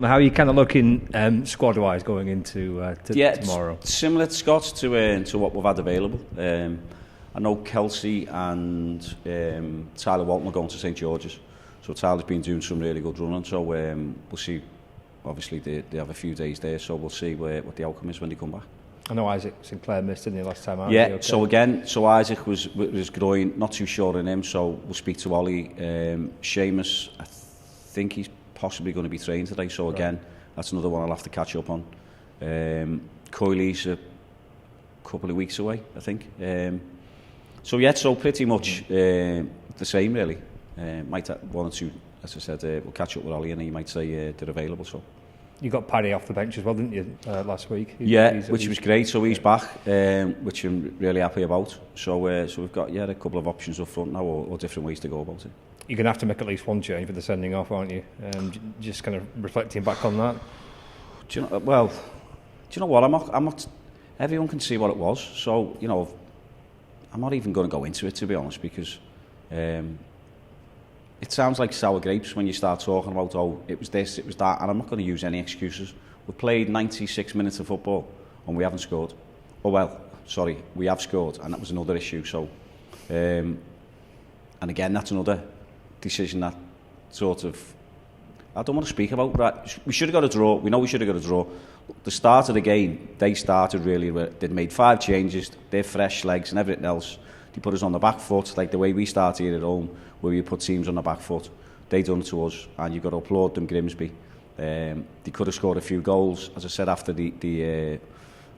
How are you kind of looking squad-wise going into tomorrow? Similar to Scott to what we've had available. I know Kelsey and Tyler Walton are going to St George's, so Tyler's been doing some really good running. So we'll see. Obviously, they have a few days there, so we'll see what the outcome is when they come back. I know Isaac Sinclair missed, didn't he, last time out? Yeah. Okay? So Isaac was groin, not too sure on him. So we'll speak to Ollie. Seamus, I think he's possibly going to be trained today, so again that's another one I'll have to catch up on. Coyley's a couple of weeks away, I think. So pretty much the same really. Might have one or two, as I said, we'll catch up with Ollie and he might say they're available. So you got Paddy off the bench as well, didn't you, last week? Which was great. So he's back, which I'm really happy about. So we've got a couple of options up front now, or different ways to go about it. You're going to have to make at least one change for the sending off, aren't you? Just kind of reflecting back on that. Do you know what? I'm not. Everyone can see what it was. So I'm not even going to go into it, to be honest, because it sounds like sour grapes when you start talking about it was this, it was that, and I'm not going to use any excuses. We played 96 minutes of football and we haven't scored. We have scored, and that was another issue. So, and again, that's another decision that sort of I don't want to speak about. But we should have got a draw. We know we should have got a draw. The start of the game, they started really well. They'd made 5 changes. They're fresh legs and everything else. They put us on the back foot, like the way we start here at home, where we put teams on the back foot. They done it to us, and you've got to applaud them, Grimsby. They could have scored a few goals. As I said after the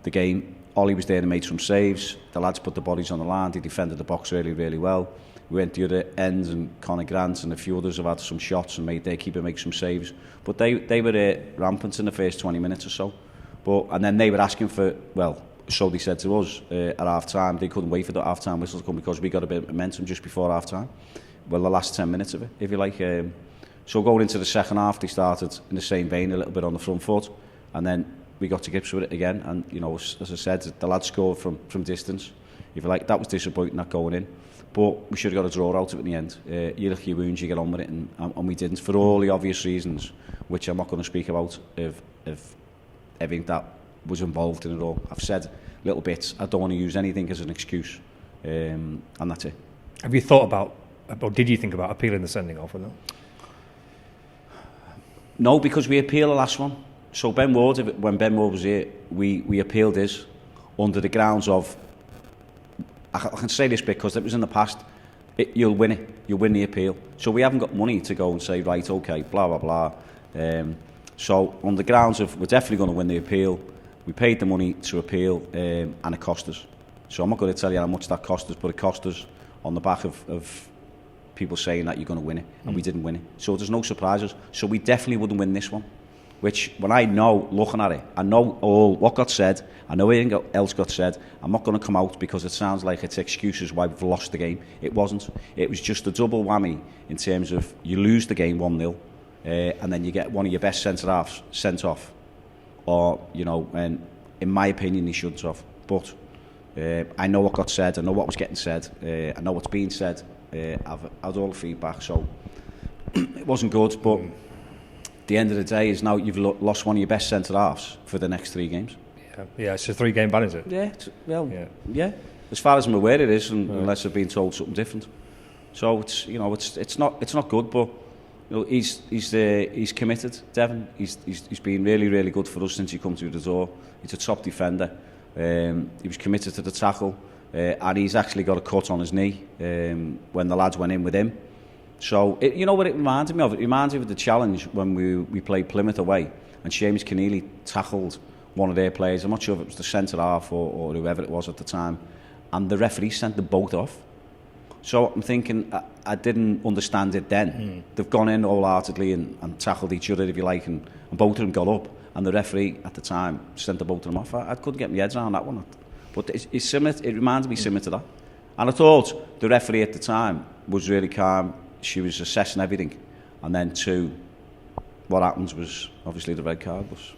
game, Ollie was there and made some saves. The lads put the bodies on the line. They defended the box really, really well. We went the other end, and Conor Grant and a few others have had some shots and made their keeper make some saves. But they were rampant in the first 20 minutes or so. And then they were asking for, so they said to us at half-time. They couldn't wait for the half-time whistle to come because we got a bit of momentum just before half-time. Well, the last 10 minutes of it, if you like. So going into the second half, they started in the same vein, a little bit on the front foot. And then we got to grips with it again. And, as I said, the lads scored from distance. If you like, that was disappointing, not going in. But we should have got a draw out of it in the end. You lick your wounds, you get on with it, and we didn't, for all the obvious reasons, which I'm not going to speak about, of everything that was involved in it all. I've said little bits. I don't want to use anything as an excuse, and that's it. Have you thought about, or did you think about appealing the sending off or not? No, because we appealed the last one. So Ben Ward, when Ben Ward was here, we appealed his under the grounds of, I can say this because it was in the past, you'll win it, you'll win the appeal. So we haven't got money to go and say, right, okay, blah, blah, blah. So on the grounds of, we're definitely going to win the appeal, we paid the money to appeal, and it cost us. So I'm not going to tell you how much that cost us, but it cost us on the back of people saying that you're going to win it, and we didn't win it. So there's no surprises. So we definitely wouldn't win this one. Which, when I know, looking at it, I know all what got said, I know everything else got said. I'm not going to come out because it sounds like it's excuses why we've lost the game. It wasn't. It was just a double whammy in terms of you lose the game 1-0, and then you get one of your best centre-halves sent off. Or, and in my opinion, he shouldn't have. But I know what got said, I know what was getting said, I know what's being said. I've had all the feedback, so it wasn't good, but the end of the day is now you've lost one of your best centre-halves for the next 3 games. Yeah, it's a 3-game ban, is it? Yeah. As far as I'm aware, it is, unless I've been told something different. So it's not good, but he's committed. Devon, he's been really, really good for us since he come through the door. He's a top defender. He was committed to the tackle, and he's actually got a cut on his knee when the lads went in with him. So, you know what it reminded me of? It reminded me of the challenge when we played Plymouth away and Seamus Keneally tackled one of their players. I'm not sure if it was the centre-half or whoever it was at the time. And the referee sent them both off. So I'm thinking, I didn't understand it then. They've gone in wholeheartedly and tackled each other, if you like, and both of them got up. And the referee at the time sent the both of them off. I couldn't get my head around that one. But it's similar. It reminded me similar to that. And I thought the referee at the time was really calm. She was assessing everything, and then what happens was obviously the red card was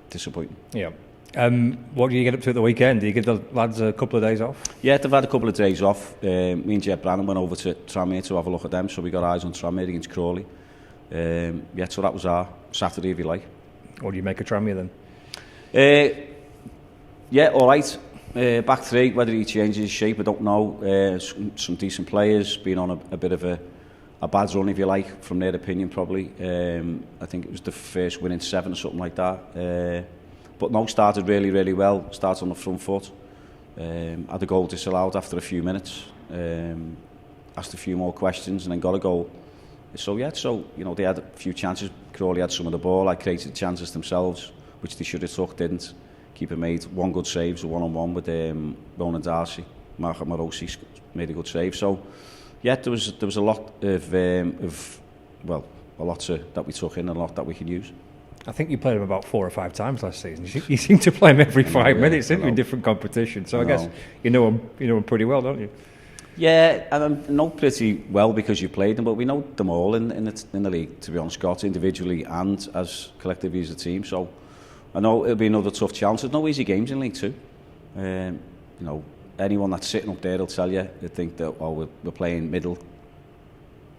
disappointing. Yeah. What do you get up to at the weekend? Do you give the lads a couple of days off? Yeah, they've had a couple of days off. Me and Jed Brannan went over to Tranmere to have a look at them, so we got eyes on Tranmere against Crawley. So that was our Saturday, if you like. Or do you make a Tranmere then? Yeah, all right. Back three, whether he changes his shape, I don't know. Some decent players, been on a bit of a bad run, if you like, from their opinion, probably. I think it was the first win in 7 or something like that. But no, started really, really well. Started on the front foot. Had a goal disallowed after a few minutes. Asked a few more questions and then got a goal. So yeah, they had a few chances. Crawley had some of the ball. I created chances themselves, which they should have took, didn't. Keeper made one good save, so one-on-one with Ronan Darcy. Marosi made a good save. So yeah, there was a lot of a lot that we took in and a lot that we could use. I think you played him about 4 or 5 times last season. You seem to play him every 5 minutes, didn't you, in different competitions? So I guess you know him pretty well, don't you? Yeah, and I know pretty well because you played them, but we know them all in the league, to be honest, Scott, individually and as collectively as a team. So I know it'll be another tough challenge. There's no easy games in League Two. Anyone that's sitting up there will tell you, they think that we're playing middle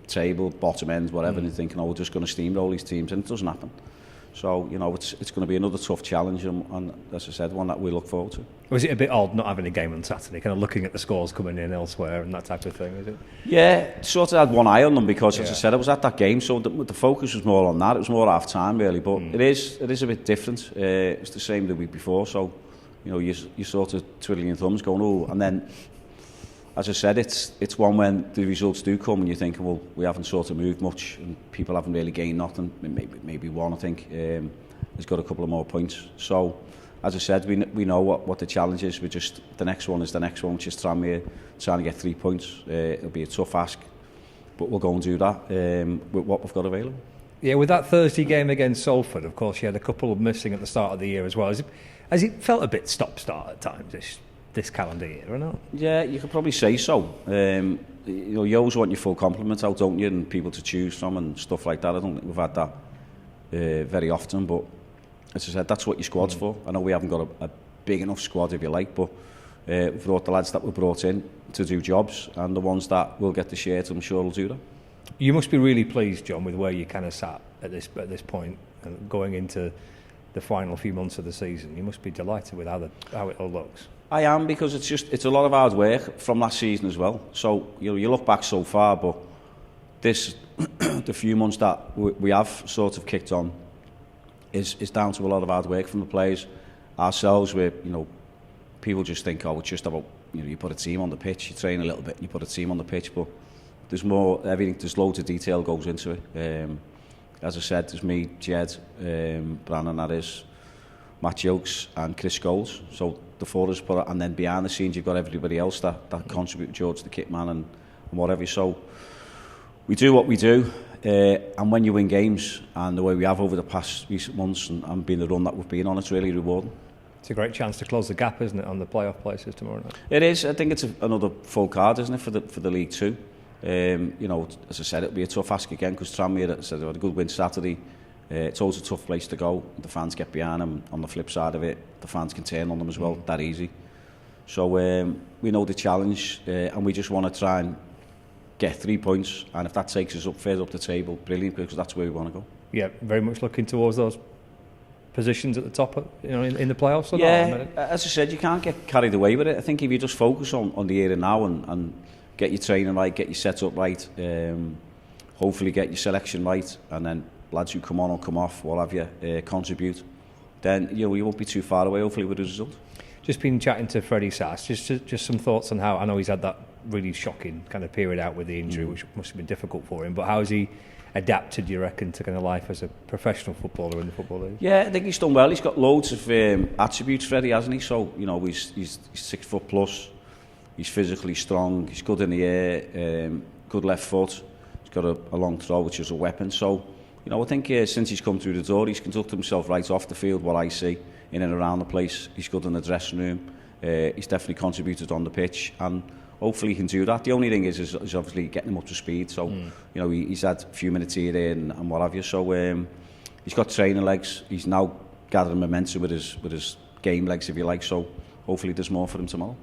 table, bottom end, whatever, and you're thinking, we're just going to steamroll these teams, and it doesn't happen. So, it's going to be another tough challenge, and as I said, one that we look forward to. Was it a bit odd not having a game on Saturday, kind of looking at the scores coming in elsewhere and that type of thing, is it? Yeah, sort of had one eye on them because, as I said, I was at that game, so the focus was more on that. It was more half-time, really, but it is a bit different. It's the same the week before, so, you sort of twiddling your thumbs going, and then, as I said, it's one when the results do come and you're thinking, well, we haven't sort of moved much and people haven't really gained nothing. Maybe one, I think, has got a couple of more points. So, as I said, we know what the challenge is. The next one is the next one, which is Tranmere, trying to get 3 points. It'll be a tough ask, but we'll go and do that with what we've got available. Yeah, with that Thursday game against Salford, of course, you had a couple of missing at the start of the year as well. Has it felt a bit stop-start at times, this calendar year, or not? Yeah, you could probably say so. You always want your full complement out, don't you, and people to choose from and stuff like that. I don't think we've had that very often, but as I said, that's what your squad's for. I know we haven't got a big enough squad, if you like, but we've brought the lads that were brought in to do jobs, and the ones that will get the shirt, I'm sure will do that. You must be really pleased, John, with where you kind of sat at this point, and going into the final few months of the season. You must be delighted with how it all looks. I am, because it's a lot of hard work from last season as well. So you look back so far, but the few months that we have sort of kicked on is down to a lot of hard work from the players ourselves. Where people just think, it's just about you put a team on the pitch, you train a little bit, and you put a team on the pitch, but there's more. There's loads of detail goes into it. As I said, there's me, Jed, Brandon, that is, Matt Jokes and Chris Scholes. So the 4 of us and then behind the scenes you've got everybody else that contribute, George the kit man and whatever. So we do what we do, and when you win games and the way we have over the past recent months and being the run that we've been on, it's really rewarding. It's a great chance to close the gap, isn't it, on the playoff places tomorrow night? It is. I think it's another full card, isn't it, for the League Two. As I said, it'll be a tough ask again because Tranmere, they had a good win Saturday. It's always a tough place to go. The fans get behind them. On the flip side of it, the fans can turn on them as well. That easy. So we know the challenge, and we just want to try and get 3 points. And if that takes us up further up the table, brilliant, because that's where we want to go. Yeah, very much looking towards those positions at the top, in the playoffs. Or not? As I said, you can't get carried away with it. I think if you just focus on the here and now and get your training right, get your setup right, hopefully get your selection right, and then lads who come on or come off, what have you, contribute, then you won't be too far away, hopefully, with the result. Just been chatting to Freddie Sass, just some thoughts on how, I know he's had that really shocking kind of period out with the injury, which must have been difficult for him, but how has he adapted, do you reckon, to kind of life as a professional footballer in the Football League? Yeah, I think he's done well. He's got loads of attributes, Freddie, hasn't he? So, he's 6 foot plus, he's physically strong, he's good in the air, good left foot, he's got a long throw, which is a weapon. So, I think since he's come through the door, he's conducted himself right off the field, what I see, in and around the place. He's good in the dressing room, he's definitely contributed on the pitch, and hopefully he can do that. The only thing is obviously getting him up to speed. So, he's had a few minutes here and what have you. So, he's got training legs. He's now gathering momentum with his game legs, if you like. So, hopefully there's more for him tomorrow.